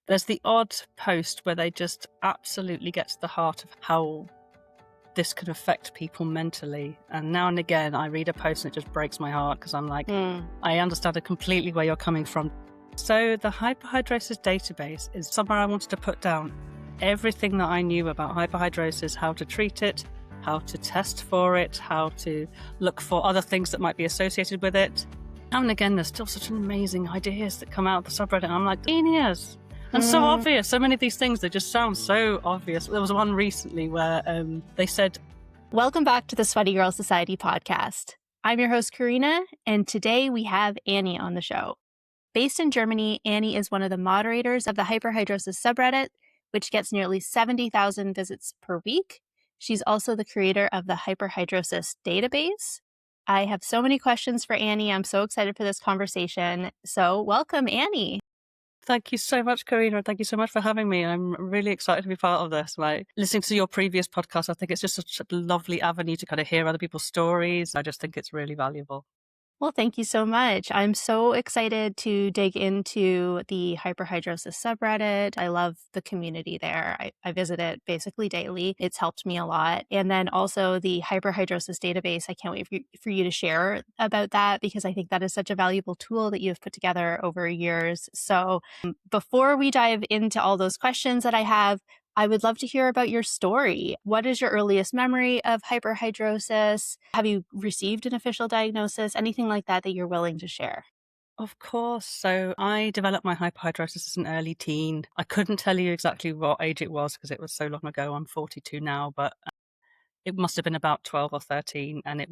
There's the odd post where they just absolutely get to the heart of how this can affect people mentally. And now and again, I read a post and it just breaks my heart because I'm like, I understand completely where you're coming from. So the Hyperhidrosis Database is somewhere I wanted to put down everything that I knew about hyperhidrosis, how to treat it, how to test for it, how to look for other things that might be associated with it. Now and again, there's still such amazing ideas that come out of the subreddit. And I'm like, genius. And so obvious. So many of these things, they just sound so obvious. There was one recently where they said, welcome back to the Sweaty Girl Society podcast. I'm your host, Karina, and today we have Annie on the show. Based in Germany, Annie is one of the moderators of the Hyperhidrosis Subreddit, which gets nearly 70,000 visits per week. She's also the creator of the Hyperhidrosis Database. I have so many questions for Annie. I'm so excited for this conversation. So welcome, Annie. Thank you so much, Karina. Thank you so much for having me. I'm really excited to be part of this. Like, listening to your previous podcast, I think it's just such a lovely avenue to kind of hear other people's stories. I just think it's really valuable. Well, thank you so much. I'm so excited to dig into the Hyperhidrosis subreddit. I love the community there. I visit it basically daily. It's helped me a lot. And then also the Hyperhidrosis database. I can't wait for you to share about that because I think that is such a valuable tool that you've put together over years. So before we dive into all those questions that I have, I would love to hear about your story. What is your earliest memory of hyperhidrosis? Have you received an official diagnosis? Anything like that you're willing to share? Of course. So I developed my hyperhidrosis as an early teen. I couldn't tell you exactly what age it was because it was so long ago. I'm 42 now, but it must have been about 12 or 13. And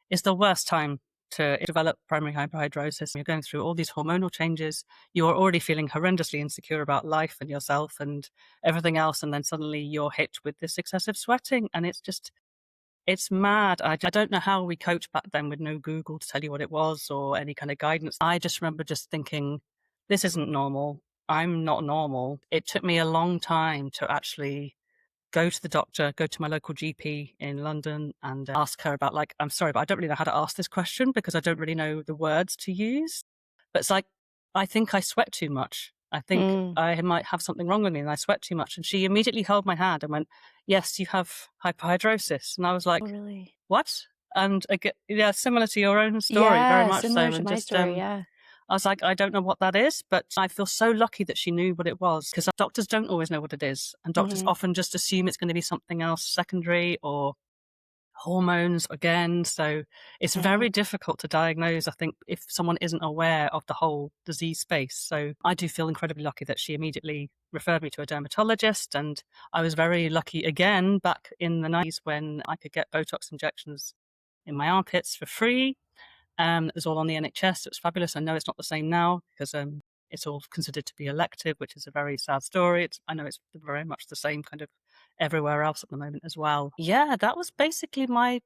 it's the worst time to develop primary hyperhidrosis. You're going through all these hormonal changes. You're already feeling horrendously insecure about life and yourself and everything else. And then suddenly you're hit with this excessive sweating. And it's mad. I don't know how we coped back then with no Google to tell you what it was or any kind of guidance. I just remember just thinking, this isn't normal. I'm not normal. It took me a long time to actually go to the doctor, go to my local GP in London and ask her about, like, I'm sorry, but I don't really know how to ask this question because I don't really know the words to use. But it's like, I think I sweat too much. I think I might have something wrong with me and I sweat too much. And she immediately held my hand and went, yes, you have hyperhidrosis. And I was like, oh, really? What? And again, yeah, similar to your own story, very much similar so. to And my just, story, yeah. I was like, I don't know what that is, but I feel so lucky that she knew what it was because doctors don't always know what it is. And doctors often just assume it's going to be something else secondary or hormones again. So it's very difficult to diagnose, I think, if someone isn't aware of the whole disease space. So I do feel incredibly lucky that she immediately referred me to a dermatologist. And I was very lucky again back in the 90s when I could get Botox injections in my armpits for free. It was all on the NHS. It was fabulous. I know it's not the same now because it's all considered to be elective, which is a very sad story. I know it's very much the same kind of everywhere else at the moment as well. Yeah, that was basically my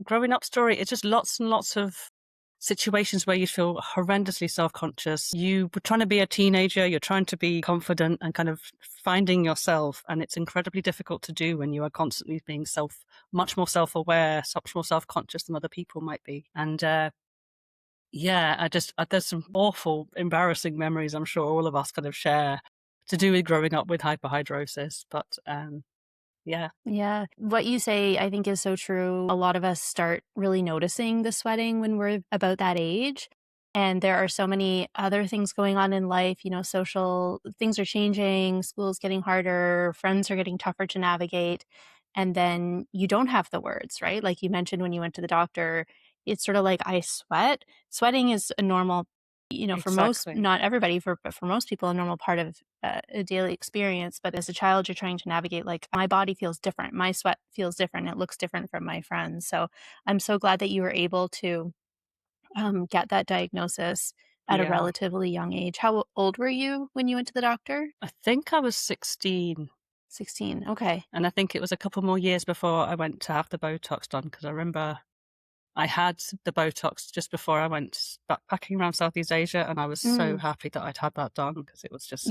growing up story. It's just lots and lots of situations where you feel horrendously self-conscious. You were trying to be a teenager, you're trying to be confident and kind of finding yourself. And it's incredibly difficult to do when you are constantly being much more self-aware, much more self-conscious than other people might be. And there's some awful, embarrassing memories I'm sure all of us kind of share to do with growing up with hyperhidrosis. But yeah. Yeah. What you say, I think, is so true. A lot of us start really noticing the sweating when we're about that age. And there are so many other things going on in life, social things are changing, school's getting harder, friends are getting tougher to navigate. And then you don't have the words, right? Like you mentioned when you went to the doctor, it's sort of like, I sweat. Sweating is a normal, for most, not everybody, but for most people, a normal part of a daily experience. But as a child, you're trying to navigate, like, my body feels different. My sweat feels different. It looks different from my friends. So I'm so glad that you were able to get that diagnosis at a relatively young age. How old were you when you went to the doctor? I think I was 16. 16, okay. And I think it was a couple more years before I went to have the Botox done because I remember I had the Botox just before I went backpacking around Southeast Asia, and I was so happy that I'd had that done because it was just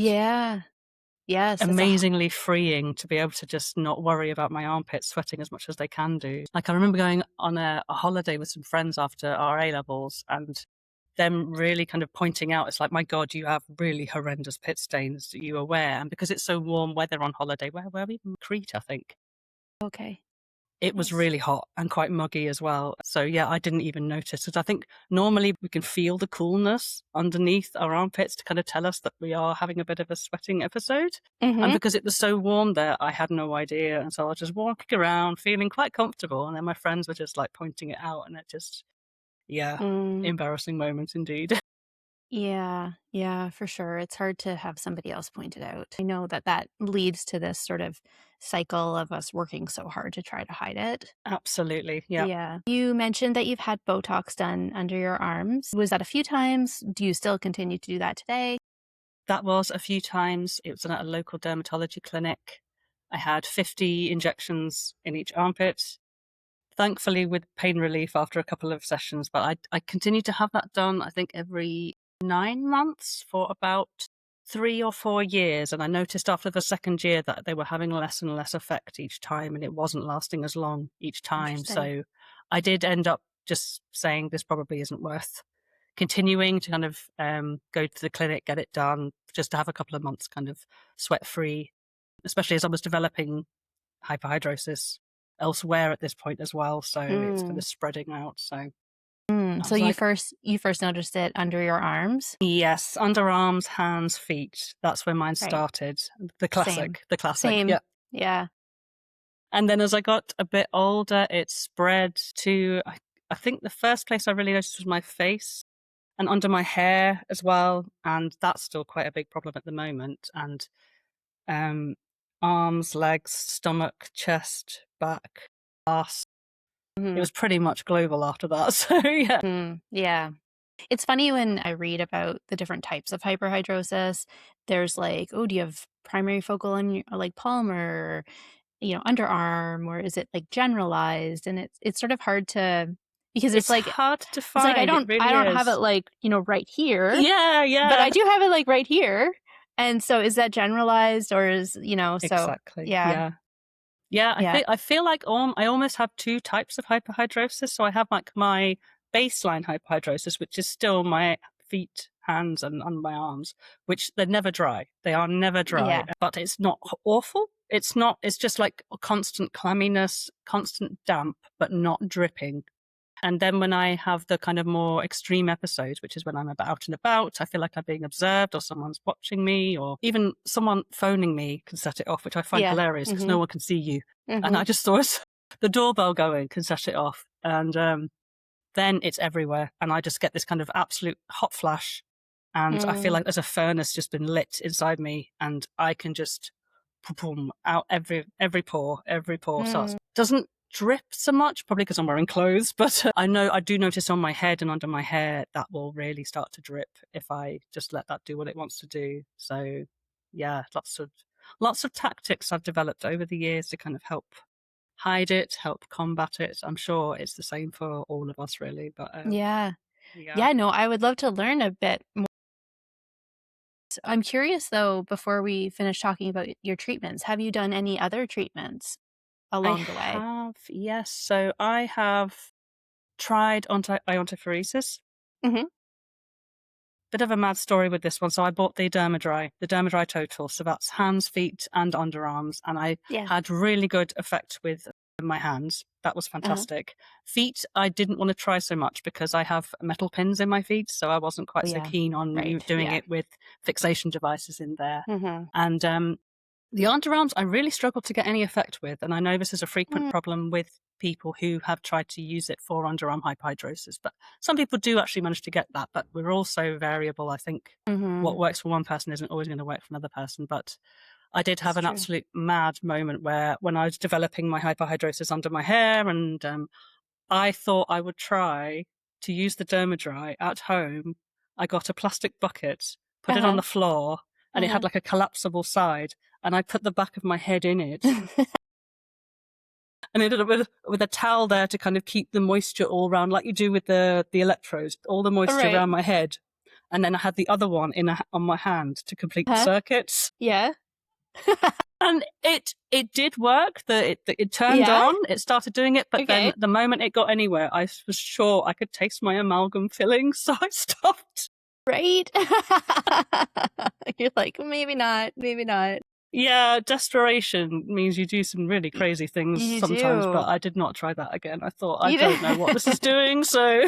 amazingly freeing to be able to just not worry about my armpits sweating as much as they can do. Like I remember going on a holiday with some friends after our A-levels, and them really kind of pointing out, it's like, my God, you have really horrendous pit stains. Are you aware? And because it's so warm weather on holiday, where were we? Crete, I think. Okay. It was Nice. really hot and quite muggy as well. So yeah, I didn't even notice it. I think normally we can feel the coolness underneath our armpits to kind of tell us that we are having a bit of a sweating episode. And because it was so warm there, I had no idea. And so I was just walking around feeling quite comfortable. And then my friends were just like pointing it out, and it just, yeah, Mm. embarrassing moment indeed. Yeah, yeah, for sure. It's hard to have somebody else point it out. I know that that leads to this sort of cycle of us working so hard to try to hide it. Absolutely. Yeah. Yeah. You mentioned that you've had Botox done under your arms. Was that a few times? Do you still continue to do that today? That was a few times. It was at a local dermatology clinic. I had 50 injections in each armpit, thankfully with pain relief after a couple of sessions. But I continued to have that done, I think, every 9 months for about 3 or 4 years. And I noticed after the second year that they were having less and less effect each time, and it wasn't lasting as long each time. Interesting. So I did end up just saying this probably isn't worth continuing to kind of go to the clinic, get it done, just to have a couple of months kind of sweat free, especially as I was developing hyperhidrosis elsewhere at this point as well. So it's kind Mm. of spreading out. So I So was like, you first noticed it under your arms? yes, underarms, hands, feet. That's where mine Right. started. The Same. classic, the classic. Same. Yeah. Yeah. And then as I got a bit older, it spread to, I think the first place I really noticed was my face and under my hair as well. And that's still quite a big problem at the moment. And um, arms, legs, stomach, chest, back, ass. It Mhm. was pretty much global after that. So yeah. Yeah. It's funny when I read about the different types of hyperhidrosis. There's like, oh, do you have primary focal on your like palm or underarm, or is it like generalized? And it's sort of hard to because It's hard to it's like find. It I really don't have it is. like right here, Yeah, but I yeah. do have it like right here. And so is that generalized or is so Exactly. yeah Yeah. Yeah, yeah I feel like I almost have two types of hyperhidrosis. So I have like my baseline hyperhidrosis, which is still my feet, hands, and my arms, which they're never dry. They are never dry, yeah but it's not awful. It's not. It's just like a constant clamminess, constant damp, but not dripping. And then when I have the kind of more extreme episodes, which is when I'm out and about, I feel like I'm being observed or someone's watching me, or even someone phoning me can set it off, which I find yeah hilarious because no mhm one can see you. And mhm I just thought the doorbell going can set it off. And then it's everywhere. And I just get this kind of absolute hot flash. And I feel mm, like there's a furnace just been lit inside me, and I can just boom, out every pore, starts. mm, Doesn't drip so much, probably because I'm wearing clothes, but I know I do notice on my head and under my hair that will really start to drip if I just let that do what it wants to do. So yeah, lots of tactics I've developed over the years to kind of help hide it, help combat it. I'm sure it's the same for all of us really, but yeah yeah. yeah no, I would love to learn a bit more. I'm curious though, before we finish talking about your treatments, have you done any other treatments I along the way? have, yes. So I have tried iontophoresis. Mhm. Bit of a mad story with this one. So I bought the Dermadry Total. So that's hands, feet, and underarms. And I Yeah. had really good effect with my hands. That was Uh-huh. fantastic. Feet, I didn't want to try so much because I have metal pins in my feet. So I wasn't Oh, quite so yeah. keen on you Right. doing Yeah. it with fixation devices in there. Mhm. And the underarms, I really struggled to get any effect with. And I know this is a frequent Mm. problem with people who have tried to use it for underarm hyperhidrosis. But some people do actually manage to get that. But we're all so variable. I think what Mhm. works for one person isn't always going to work for another person. But I did have It's an true. absolute mad moment where when I was developing my hyperhidrosis under my hair, and I thought I would try to use the Dermadry at home. I got a plastic bucket, put it on Uh-huh. the floor, and it Uh-huh. had like a collapsible side, and I put the back of my head in it, and I ended up with a towel there to kind of keep the moisture all around, like you do with the electrodes, all the moisture Right. around my head. And then I had the other one on my hand to complete the Huh? circuits. Yeah. And it did work. It turned Yeah? on. It started doing it, but Okay. then the moment it got anywhere, I was sure I could taste my amalgam filling, so I stopped. Right? You're like, "Maybe not, maybe not." Yeah, desperation means you do some really Y crazy things you sometimes, but do. I did not try that again. I thought, I You don't know what this is doing, so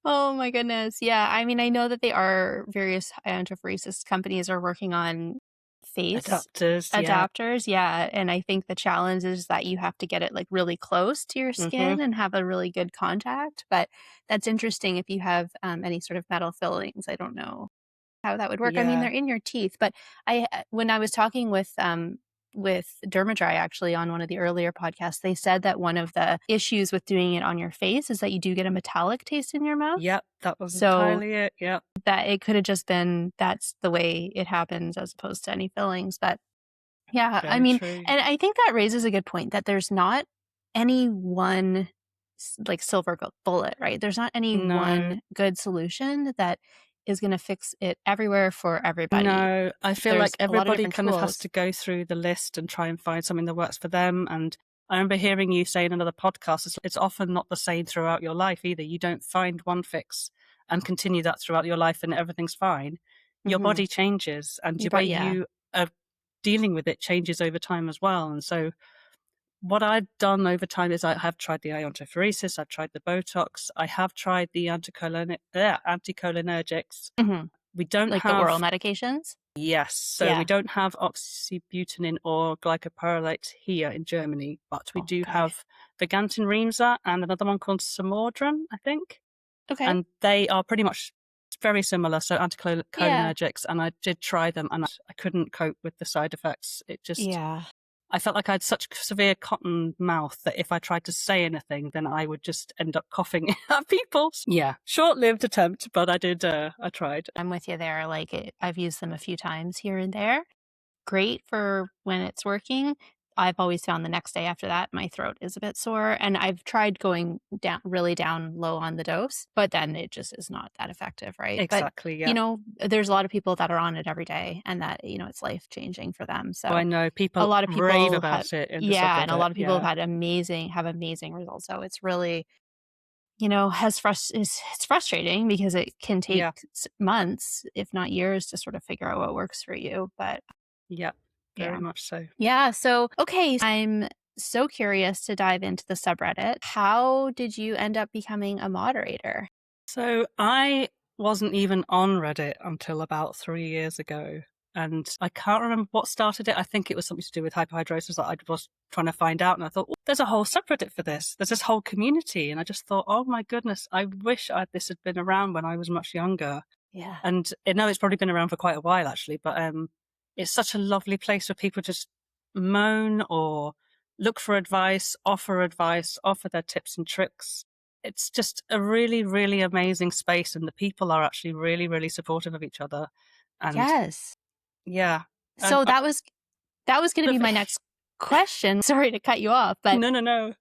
Oh my goodness. Yeah, I mean, I know that they are various iontophoresis companies are working on face adapters, yeah. adapters, yeah, and I think the challenge is that you have to get it, like, really close to your Mhm. skin and have a really good contact, but that's interesting if you have, any sort of metal fillings. I don't know how that would work. I mean, Yeah. they're in your teeth, but when I was talking with Dermadry actually on one of the earlier podcasts, they said that one of the issues with doing it on your face is that you do get a metallic taste in your mouth. Yep, that was So entirely it, yep. that it could have just been that's the way it happens as opposed to any fillings. But yeah, I Very mean, true. and I think that raises a good point that there's not any one like silver bullet, right? There's not any No. one good solution that is going to fix it everywhere for everybody. No, I feel like There's a lot of everybody different kind of has tools. to go through the list and try and find something that works for them. And I remember hearing you say in another podcast, it's often not the same throughout your life either. You don't find one fix and continue that throughout your life and everything's fine. Your Hmm. body changes and You the way brought, yeah. you are dealing with it changes over time as well. And so what I've done over time is I have tried the iontophoresis, I've tried the Botox, I have tried the anticholinergics. Hmm. We don't Like the oral have medications. Yes, so we Yeah. don't have oxybutynin or glycopyrrolate here in Germany, but we Oh, do okay. have Vigantin Remsa and another one called Samordran, I think. Okay. And they are pretty much very similar, so Yeah. anticholinergics, and I did try them and I couldn't cope with the side effects. Yeah. I felt like I had such severe cotton mouth that if I tried to say anything, then I would just end up coughing at people. Yeah, short-lived attempt, but I tried. I'm with you there. I've used them a few times here and there. Great for when it's working. I've always found the next day after that, my throat is a bit sore. And I've tried going down really down low on the dose, but then it just is not that effective, right? But, Exactly, yeah. there's a lot of people that are on it every day and that, it's life changing for them. Oh, So I know a people lot of rave people have, about it in the yeah, and a subreddit, lot of people have yeah. had amazing results. So it's really, it's frustrating because it can take Yeah, months, if not years, to sort of figure out what works for you. But yeah, very yeah. much so. Yeah. So, okay. I'm so curious to dive into the subreddit. How did you end up becoming a moderator? So I wasn't even on Reddit until about 3 years ago, and I can't remember what started it. I think it was something to do with hyperhidrosis that I was trying to find out, and I thought, "Oh, there's a whole subreddit for this. There's this whole community," and I just thought, "Oh my goodness, I wish this had been around when I was much younger." Yeah. And I know it's probably been around for quite a while actually, but it's such a lovely place for people to just moan or look for advice, offer their tips and tricks. It's just a really, really amazing space, and the people are actually really, really supportive of each other. And Yes. yeah, and So that was going to be my next question. Sorry to cut you off, but no, no, no,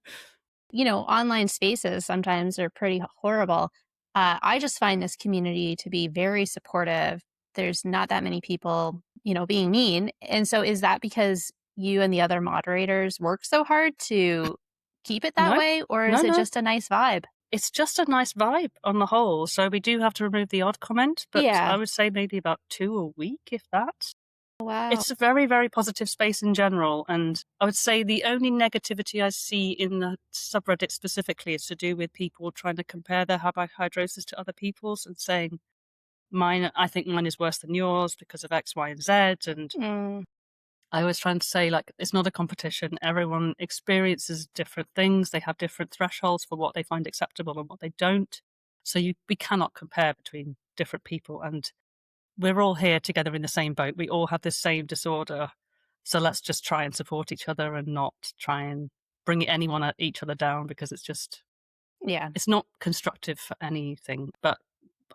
online spaces sometimes are pretty horrible. I just find this community to be very supportive. There's not that many people, being mean. And so is that because you and the other moderators work so hard to keep it that no, way? Or no, is it no. just a nice vibe? It's just a nice vibe on the whole. So we do have to remove the odd comment, but I Yeah. would say maybe about 2 a week, if that. Wow. It's a very, very positive space in general, and I would say the only negativity I see in the subreddit specifically is to do with people trying to compare their hyperhidrosis to other people's and saying, I think mine is worse than yours because of X, Y, and Z. And Mm, I was trying to say, like, it's not a competition. Everyone experiences different things. They have different thresholds for what they find acceptable and what they don't. So we cannot compare between different people. And we're all here together in the same boat. We all have the same disorder. So let's just try and support each other and not try and bring each other down, because yeah. it's not constructive for anything. But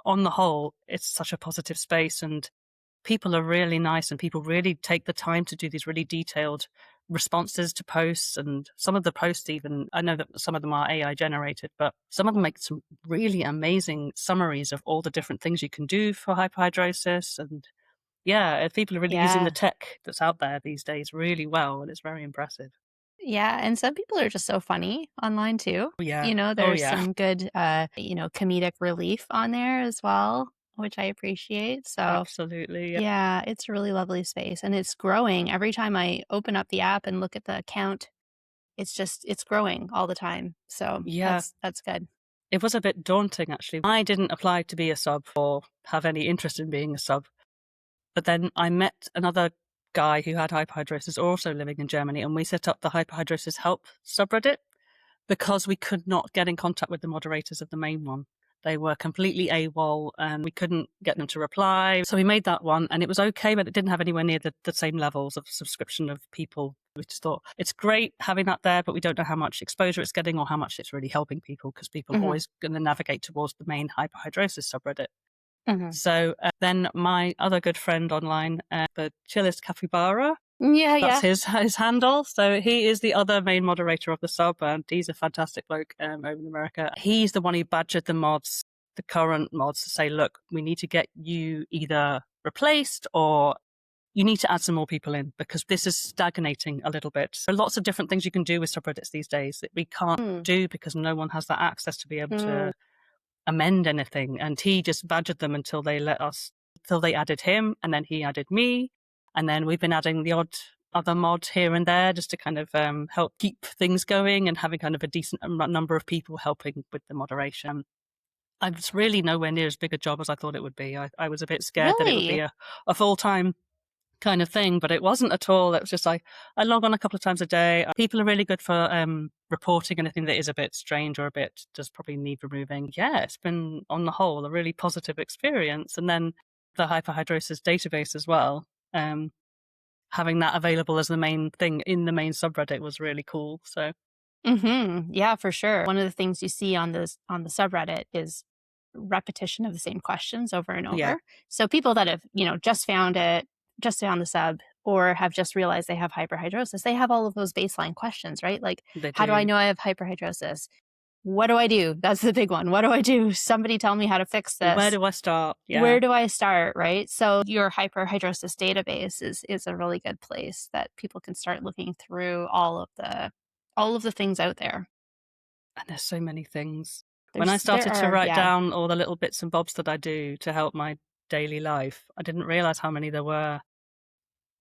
on the whole, it's such a positive space, and people are really nice, and people really take the time to do these really detailed responses to posts. And some of the posts, even, I know that some of them are AI generated, but some of them make some really amazing summaries of all the different things you can do for hyperhidrosis. And Yeah, people are really using the Yeah. tech that's out there these days really well, and it's very impressive. Yeah, and some people are just so funny online too. Oh, yeah. Oh, There's yeah. some good, comedic relief on there as well, which I appreciate. So, Absolutely. Yeah. yeah, it's a really lovely space and it's growing. Every time I open up the app and look at the account, it's growing all the time. So, Yeah. that's good. It was a bit daunting, actually. I didn't apply to be a sub or have any interest in being a sub. But then I met another guy who had hyperhidrosis also living in Germany, and we set up the Hyperhidrosis Help subreddit because we could not get in contact with the moderators of the main one. They were completely AWOL and we couldn't get them to reply. So we made that one and it was okay, but it didn't have anywhere near the same levels of subscription of people. We just thought it's great having that there, but we don't know how much exposure it's getting or how much it's really helping people because people are Mhm. always going to navigate towards the main hyperhidrosis subreddit. Mhm. So then my other good friend online, the Chillest Capybara, Yeah, that's yeah. his handle. So he is the other main moderator of the sub, and he's a fantastic bloke over in America. He's the one who badgered the mods, the current mods, to say, look, we need to get you either replaced or you need to add some more people in because this is stagnating a little bit. There are lots of different things you can do with subreddits these days that we can't Mm. do because no one has that access to be able Mm. to amend anything. And he just badgered them until they added him, and then he added me. And then we've been adding the odd other mod here and there just to kind of help keep things going and having kind of a decent number of people helping with the moderation. It's really nowhere near as big a job as I thought it would be. I was a bit scared that it would be Really? a full-time kind of thing, but it wasn't at all. It was just I log on a couple of times a day. People are really good for reporting anything that is a bit strange or a bit does probably need removing. Yeah, it's been on the whole a really positive experience. And then the hyperhidrosis database as well. Having that available as the main thing in the main subreddit was really cool. So Mhm. Yeah, for sure. One of the things you see on the subreddit is repetition of the same questions over and yeah, over. So people that have, just found it, just found the sub, or have just realized they have hyperhidrosis, they have all of those baseline questions, right? Like, they how do I do. know I have hyperhidrosis? What do I do? That's the big one. What do I do? Somebody tell me how to fix Where this. do I start? Yeah. Where do I start, right? So your hyperhidrosis database is a really good place that people can start looking through all of the things out there. And there's so many things. When I There started to are, write yeah. down all the little bits and bobs that I do to help my daily life, I didn't realize how many there were.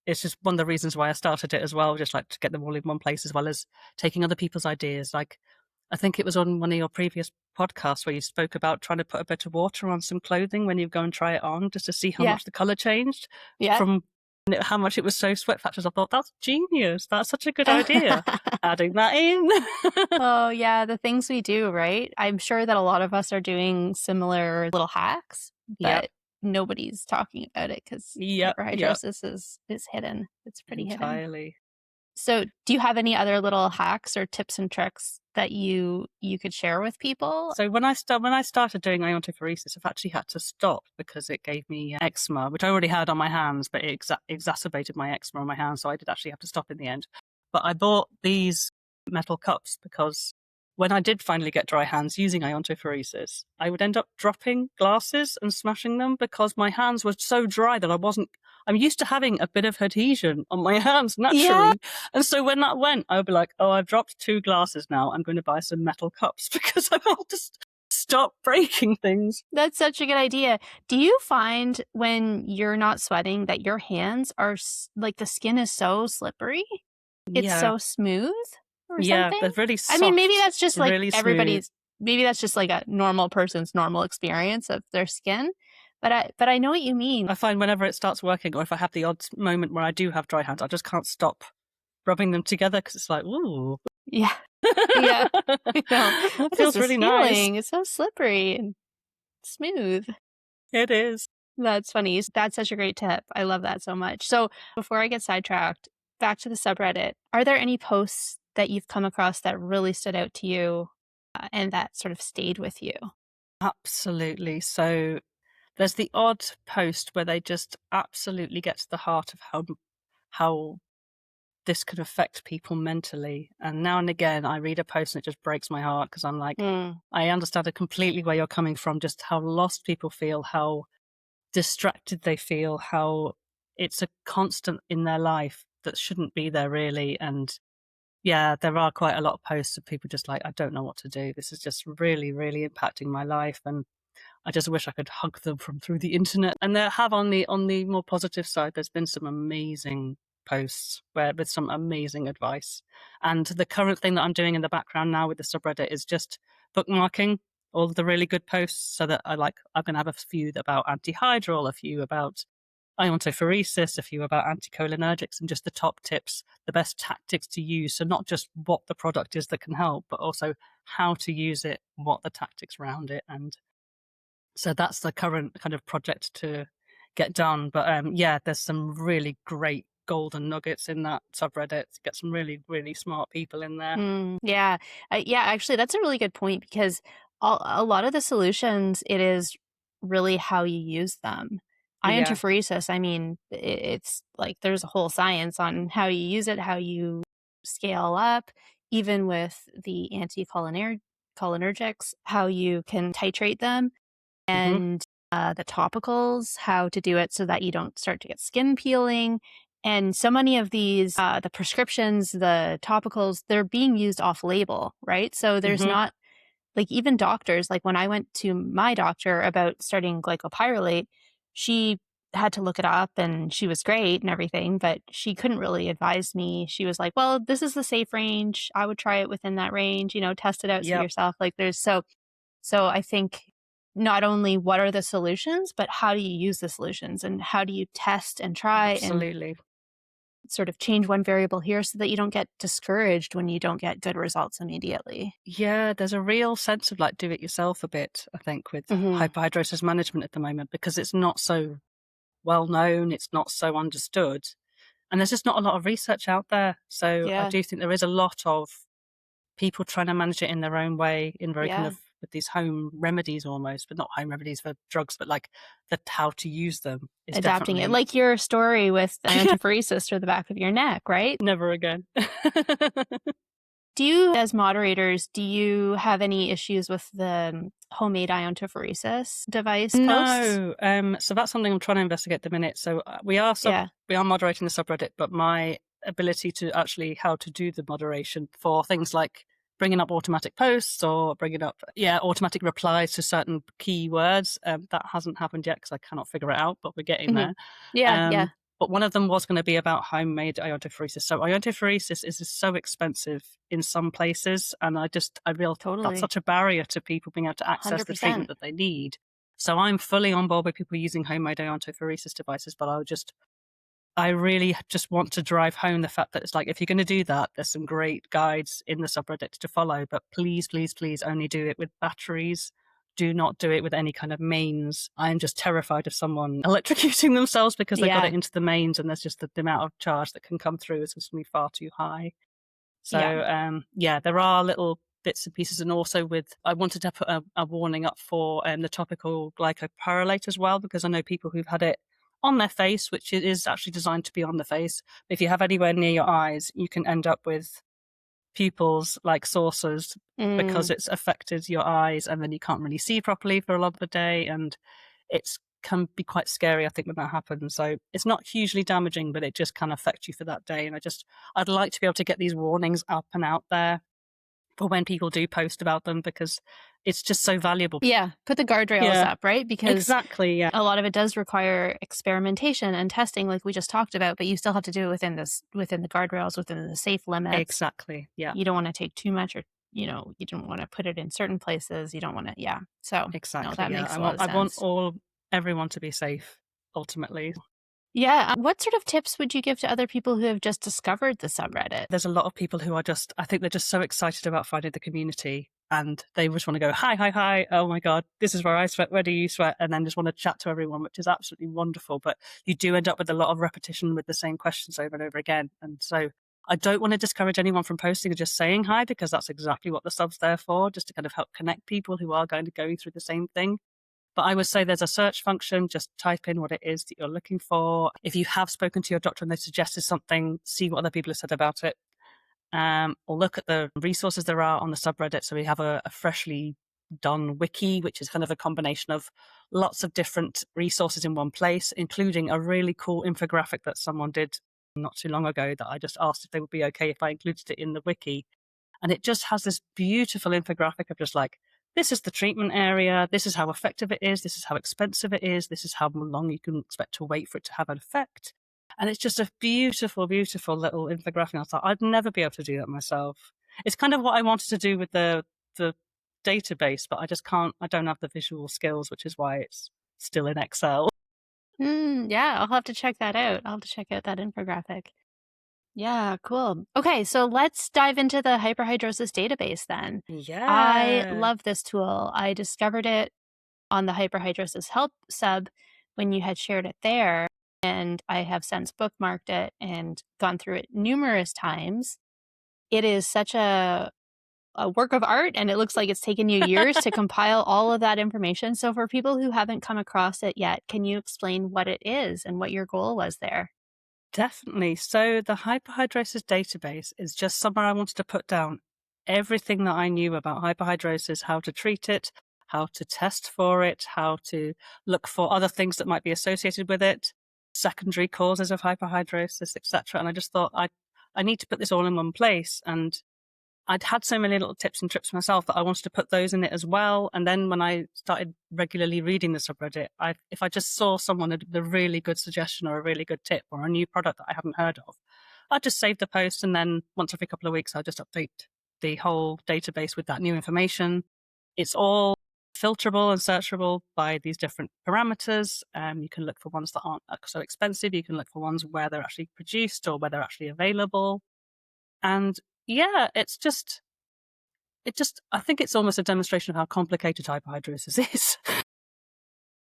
It's just one of the reasons why I started it as well, just like to get them all in one place as well as taking other people's ideas. Like, I think it was on one of your previous podcasts where you spoke about trying to put a bit of water on some clothing when you go and try it on just to see how Yeah. much the color changed Yeah. from how much it was so sweat factors. I thought, that's genius. That's such a good idea. Adding that in. Oh, yeah, the things we do, right? I'm sure that a lot of us are doing similar little hacks, Yep. but nobody's talking about it because Yep. Yep. hyperhidrosis is hidden. It's pretty hidden. Entirely. So, do you have any other little hacks or tips and tricks that you could share with people? So when I started doing iontophoresis, I've actually had to stop because it gave me eczema, which I already had on my hands, but it exacerbated my eczema on my hands, so I did actually have to stop in the end. But I bought these metal cups because when I did finally get dry hands using iontophoresis, I would end up dropping glasses and smashing them because my hands were so dry that I'm used to having a bit of adhesion on my hands Yeah, naturally. And so when that went, I would be like, oh, I've dropped 2 glasses now. I'm going to buy some metal cups because I want to stop breaking things. that's such a good idea. Do you find when you're not sweating that your hands are like the skin is so slippery? It's Yeah. so smooth or Yeah. something? They're really I mean, maybe soft, that's just like really smooth. maybe that's just like a normal person's normal experience of their skin, but I know what you mean. I find whenever it starts working or if I have the odd moment where I do have dry hands, I just can't stop rubbing them together because it's like, ooh. Yeah. Yeah. I know. That What is feels this really nice. feeling? It's so slippery and smooth. It is. That's funny. That's such a great tip. I love that so much. So, before I get sidetracked, back to the subreddit, are there any posts that you've come across that really stood out to you and that sort of stayed with you? Absolutely. So there's the odd post where they just absolutely get to the heart of how this could affect people mentally. And now and again, I read a post and it just breaks my heart because I'm like, Mm. I understand completely where you're coming from, just how lost people feel, how distracted they feel, how it's a constant in their life that shouldn't be there really. And yeah, there are quite a lot of posts of people just like, I don't know what to do. This is just really, really impacting my life. And I just wish I could hug them from through the internet. And there have on the more positive side, there's been some amazing posts with some amazing advice. And the current thing that I'm doing in the background now with the subreddit is just bookmarking all of the really good posts so that I'm going to have a few about antihydral, a few about iontophoresis, a few about anticholinergics, and just the top tips, the best tactics to use. So not just what the product is that can help, but also how to use it, what the tactics around it. And so that's the current kind of project to get done. But yeah, there's some really great golden nuggets in that subreddit. Get some really, really smart people in there. Yeah. Yeah, actually, that's a really good point because a lot of the solutions, it is really how you use them. Yeah. Iontophoresis, I mean, it's like there's a whole science on how you use it, how you scale up, even with the anticholinergics, how you can titrate them, and the topicals, how to do it so that you don't start to get skin peeling. And so many of these, the prescriptions, the topicals, they're being used off label, right? So there's not like even doctors, like when I went to my doctor about starting glycopyrrolate, she had to look it up and she was great and everything, but she couldn't really advise me. She was like, well, this is the safe range. I would try it within that range, test it out for yourself. Like so I think not only what are the solutions, but how do you use the solutions and how do you test and try Absolutely. and sort of change one variable here so that you don't get discouraged when you don't get good results immediately. Yeah, there's a real sense of like do it yourself a bit, I think, with hyperhidrosis management at the moment, because it's not so well known, it's not so understood, and there's just not a lot of research out there. So I do think there is a lot of people trying to manage it in their own way, in very kind of with these home remedies almost, but not home remedies for drugs, but like how to use them is adapting it, like your story with iontophoresis or the back of your neck, right? Never again. Do you, as moderators, do you have any issues with the homemade iontophoresis device posts? No. So that's something I'm trying to investigate at the minute. So we are moderating the subreddit, but my ability to actually how to do the moderation for things like bringing up automatic posts or bringing up automatic replies to certain keywords, that hasn't happened yet because I cannot figure it out, but we're getting there. But one of them was going to be about homemade iontophoresis. So iontophoresis is so expensive in some places, and I realized that's such a barrier to people being able to access 100%. The treatment that they need. So I'm fully on board with people using homemade iontophoresis devices, but I really just want to drive home the fact that it's like, if you're going to do that, there's some great guides in the subreddit to follow, but please, please, please only do it with batteries. Do not do it with any kind of mains. I am just terrified of someone electrocuting themselves because they got it into the mains, and there's just the amount of charge that can come through is just going to be far too high. So there are little bits and pieces. And also I wanted to put a warning up for the topical glycopyrrolate as well, because I know people who've had it on their face, which it is actually designed to be on the face. If you have anywhere near your eyes, you can end up with pupils like saucers because it's affected your eyes, and then you can't really see properly for a lot of the day, and it can be quite scary, I think, when that happens. So it's not hugely damaging, but it just can affect you for that day. And I'd like to be able to get these warnings up and out there for when people do post about them, because it's just so valuable. Yeah, put the guardrails up, right? Because exactly, a lot of it does require experimentation and testing, like we just talked about, but you still have to do it within the guardrails, within the safe limits. Exactly, yeah. You don't want to take too much, or you don't want to put it in certain places. You don't want to, So exactly, that makes a lot of sense. I want everyone to be safe, ultimately. Yeah. What sort of tips would you give to other people who have just discovered the subreddit? There's a lot of people who I think they're just so excited about finding the community, and they just want to go, hi, oh my God, this is where I sweat, where do you sweat? And then just want to chat to everyone, which is absolutely wonderful. But you do end up with a lot of repetition with the same questions over and over again. And so I don't want to discourage anyone from posting or just saying hi, because that's exactly what the sub's there for, just to kind of help connect people who are going through the same thing. But I would say there's a search function. Just type in what it is that you're looking for. If you have spoken to your doctor and they suggested something, see what other people have said about it. Or look at the resources there are on the subreddit. So we have a freshly done wiki, which is kind of a combination of lots of different resources in one place, including a really cool infographic that someone did not too long ago that I just asked if they would be okay if I included it in the wiki. And it just has this beautiful infographic of just like, this is the treatment area, this is how effective it is, this is how expensive it is, this is how long you can expect to wait for it to have an effect. And it's just a beautiful, beautiful little infographic. I thought I'd never be able to do that myself. It's kind of what I wanted to do with the database, but I just can't, I don't have the visual skills, which is why it's still in Excel. Yeah, I'll have to check that out. I'll have to check out that infographic. Yeah, cool. Okay, so let's dive into the hyperhidrosis database then. I Yeah. love this tool. I discovered it on the hyperhidrosis help sub when you had shared it there, and I have since bookmarked it and gone through it numerous times. It is such a work of art, and it looks like it's taken you years to compile all of that information. So for people who haven't come across it yet, can you explain what it is and what your goal was there? Definitely. So the hyperhidrosis database is just somewhere I wanted to put down everything that I knew about hyperhidrosis, how to treat it, how to test for it, how to look for other things that might be associated with it, secondary causes of hyperhidrosis, etc. And I just thought I need to put this all in one place. And I'd had so many little tips and tricks myself that I wanted to put those in it as well. And then when I started regularly reading the subreddit, if I just saw someone with a really good suggestion or a really good tip or a new product that I hadn't heard of, I'd just save the post. And then once every couple of weeks, I'd just update the whole database with that new information. It's all filterable and searchable by these different parameters. You can look for ones that aren't so expensive. You can look for ones where they're actually produced or where they're actually available. And yeah, I think it's almost a demonstration of how complicated hyperhidrosis is.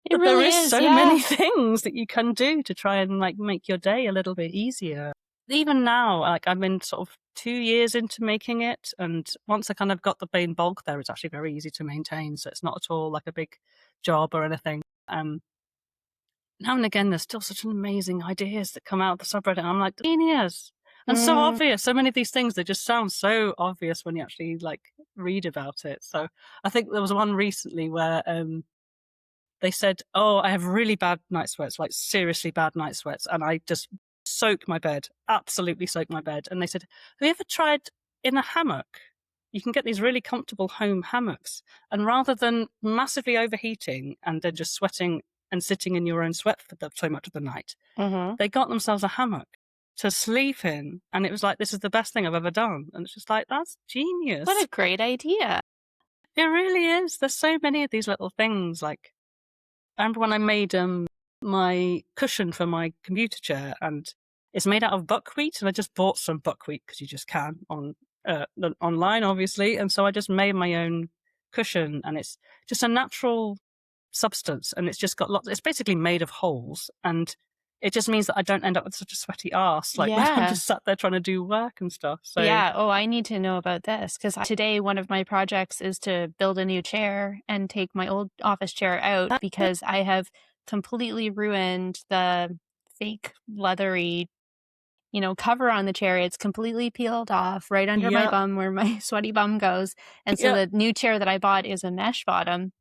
It But there really is is, so yeah. many things that you can do to try and like make your day a little bit easier. Even now, like I'm in sort of 2 years into making it, and once I kind of got the main bulk there, it's actually very easy to maintain. So it's not at all like a big job or anything. Now and again, there's still such amazing ideas that come out of the subreddit. And I'm like, genius. And so obvious. So many of these things, they just sound so obvious when you actually like read about it. So I think there was one recently where they said, oh, I have really bad night sweats, like seriously bad night sweats. And I just soak my bed, absolutely soak my bed. And they said, have you ever tried in a hammock? You can get these really comfortable home hammocks. And rather than massively overheating and then just sweating and sitting in your own sweat for so much of the night, they got themselves a hammock to sleep in. And it was like, this is the best thing I've ever done. And it's just like, that's genius. What a great idea. It really is. There's so many of these little things. Like, I remember when I made my cushion for my computer chair, and it's made out of buckwheat, and I just bought some buckwheat because you just can online, obviously. And so I just made my own cushion, and it's just a natural substance, and it's just got it's basically made of holes, and it just means that I don't end up with such a sweaty ass like when I'm just sat there trying to do work and stuff. So yeah, oh, I need to know about this because today one of my projects is to build a new chair and take my old office chair out because I have completely ruined the fake leathery cover on the chair. It's completely peeled off right under my bum where my sweaty bum goes. And so the new chair that I bought is a mesh bottom.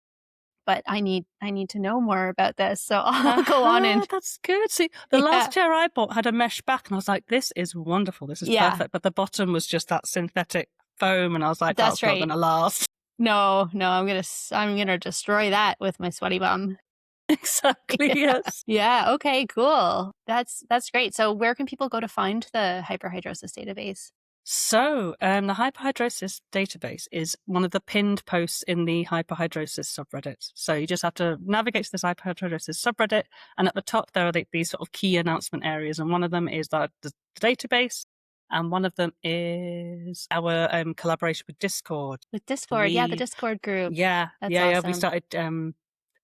But I need to know more about this. So I'll go on and that's good. See, the last chair I bought had a mesh back, and I was like, this is wonderful. This is perfect. But the bottom was just that synthetic foam, and I was like, that's not going to last. No, I'm gonna destroy that with my sweaty bum. Exactly. Yes. Yeah. Okay. Cool. That's great. So where can people go to find the hyperhidrosis database? So the Hyperhidrosis database is one of the pinned posts in the Hyperhidrosis subreddit. So you just have to navigate to this Hyperhidrosis subreddit, and at the top there are these sort of key announcement areas, and one of them is the database, and one of them is our collaboration with Discord. With Discord, the Discord group. Yeah, that's awesome. Awesome. We started.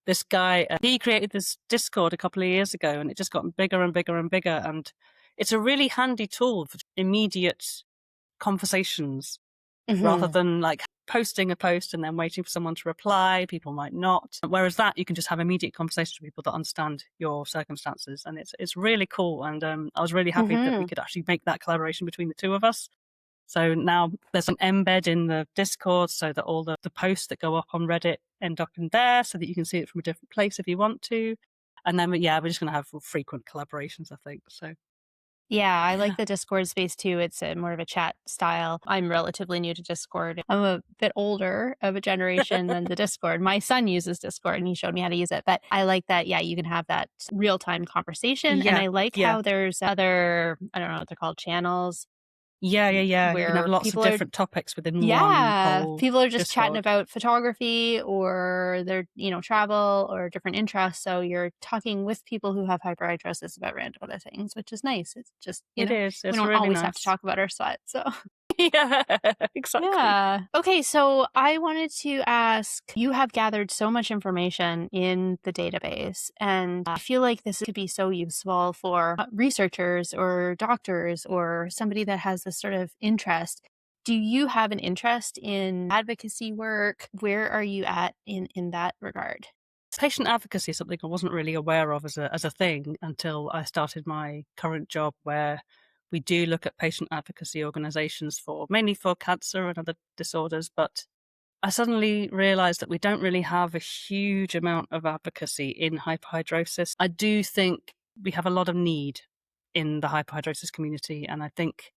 This guy, he created this Discord a couple of years ago, and it just got bigger and bigger and bigger, and it's a really handy tool for immediate conversations rather than like posting a post and then waiting for someone to reply. People might not. Whereas that you can just have immediate conversations with people that understand your circumstances, and it's really cool. And I was really happy that we could actually make that collaboration between the two of us. So now there's an embed in the Discord so that all the posts that go up on Reddit end up in there so that you can see it from a different place if you want to. And then, yeah, we're just going to have frequent collaborations, I think. So Yeah, I like the Discord space too. It's more of a chat style. I'm relatively new to Discord. I'm a bit older of a generation than the Discord. My son uses Discord and he showed me how to use it. But I like that, yeah, you can have that real-time conversation. And I like how there's other, I don't know what they're called, channels. Yeah. You can have lots of different topics within one whole people are just Discord. chatting about photography or their, travel or different interests. So you're talking with people who have hyperhidrosis about random other things, which is nice. It's just, it is. It's we don't really always nice. have to talk about our sweat. So yeah, exactly. Yeah. Okay, so I wanted to ask, you have gathered so much information in the database, and I feel like this could be so useful for researchers or doctors or somebody that has this sort of interest. Do you have an interest in advocacy work? Where are you at in that regard? Patient advocacy is something I wasn't really aware of as a thing until I started my current job, where we do look at patient advocacy organizations mainly for cancer and other disorders. But I suddenly realized that we don't really have a huge amount of advocacy in hyperhidrosis. I do think we have a lot of need in the hyperhidrosis community. And I think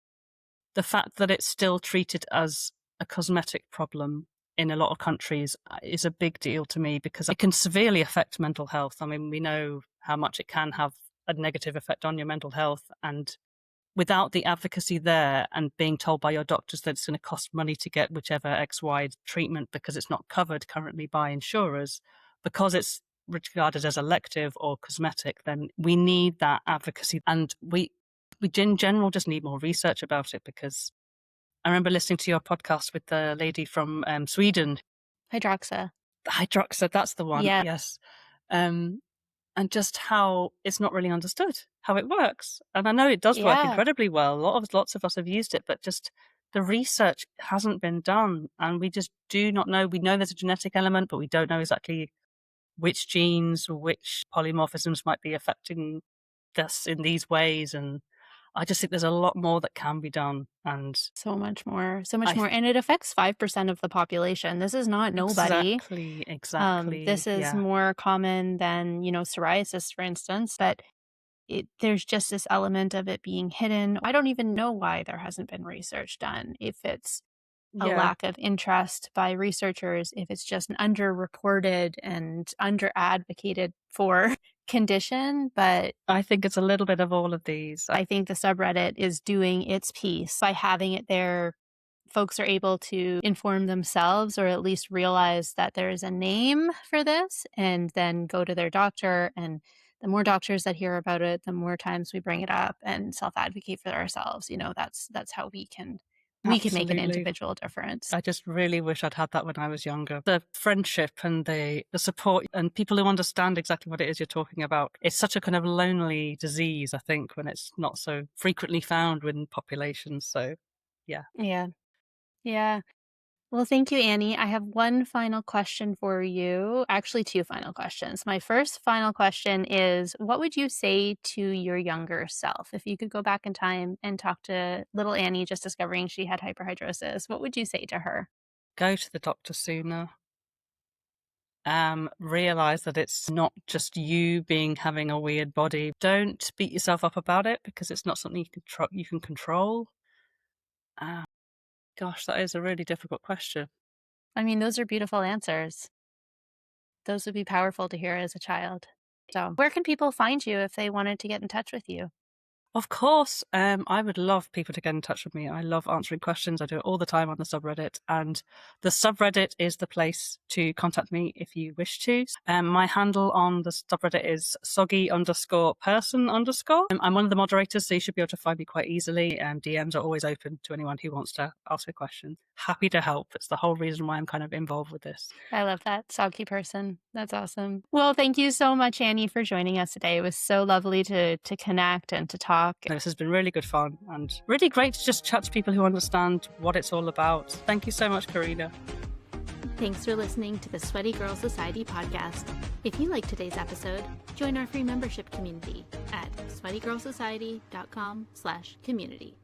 the fact that it's still treated as a cosmetic problem in a lot of countries is a big deal to me, because it can severely affect mental health. I mean, we know how much it can have a negative effect on your mental health. And without the advocacy there and being told by your doctors that it's going to cost money to get whichever XY treatment because it's not covered currently by insurers, because it's regarded as elective or cosmetic, then we need that advocacy. And we in general just need more research about it, because I remember listening to your podcast with the lady from Sweden. Hydroxa, that's the one. Yeah. Yes. And just how it's not really understood how it works. And I know it does work incredibly well. Lots of us have used it, but just the research hasn't been done. And we just do not know. We know there's a genetic element, but we don't know exactly which genes or which polymorphisms might be affecting this in these ways. And I just think there's a lot more that can be done. And so much more. And it affects 5% of the population. This is not nobody. Exactly. This is more common than, psoriasis, for instance, but there's just this element of it being hidden. I don't even know why there hasn't been research done. If it's a lack of interest by researchers, if it's just an underreported and under-advocated for condition. But I think it's a little bit of all of these. I think the subreddit is doing its piece by having it there. Folks are able to inform themselves, or at least realize that there is a name for this, and then go to their doctor. And the more doctors that hear about it, the more times we bring it up and self-advocate for ourselves. That's how we can make an individual difference. I just really wish I'd had that when I was younger. The friendship and the support and people who understand exactly what it is you're talking about. It's such a kind of lonely disease, I think, when it's not so frequently found within populations. So, yeah. Yeah. Well, thank you, Annie. I have one final question for you. Actually, two final questions. My first final question is, what would you say to your younger self? If you could go back in time and talk to little Annie just discovering she had hyperhidrosis, what would you say to her? Go to the doctor sooner. Realize that it's not just you having a weird body. Don't beat yourself up about it, because it's not something you can control. Gosh, that is a really difficult question. I mean, those are beautiful answers. Those would be powerful to hear as a child. So where can people find you if they wanted to get in touch with you? Of course, I would love people to get in touch with me. I love answering questions. I do it all the time on the subreddit, and the subreddit is the place to contact me if you wish to. My handle on the subreddit is soggy_person_. I'm one of the moderators, so you should be able to find me quite easily. DMs are always open to anyone who wants to ask a question. Happy to help. It's the whole reason why I'm kind of involved with this. I love that. Soggy person. That's awesome. Well, thank you so much, Annie, for joining us today. It was so lovely to connect and to talk. This has been really good fun and really great to just chat to people who understand what it's all about. Thank you so much, Karina. Thanks for listening to the Sweaty Girl Society podcast. If you liked today's episode, join our free membership community at sweatygirlsociety.com/community.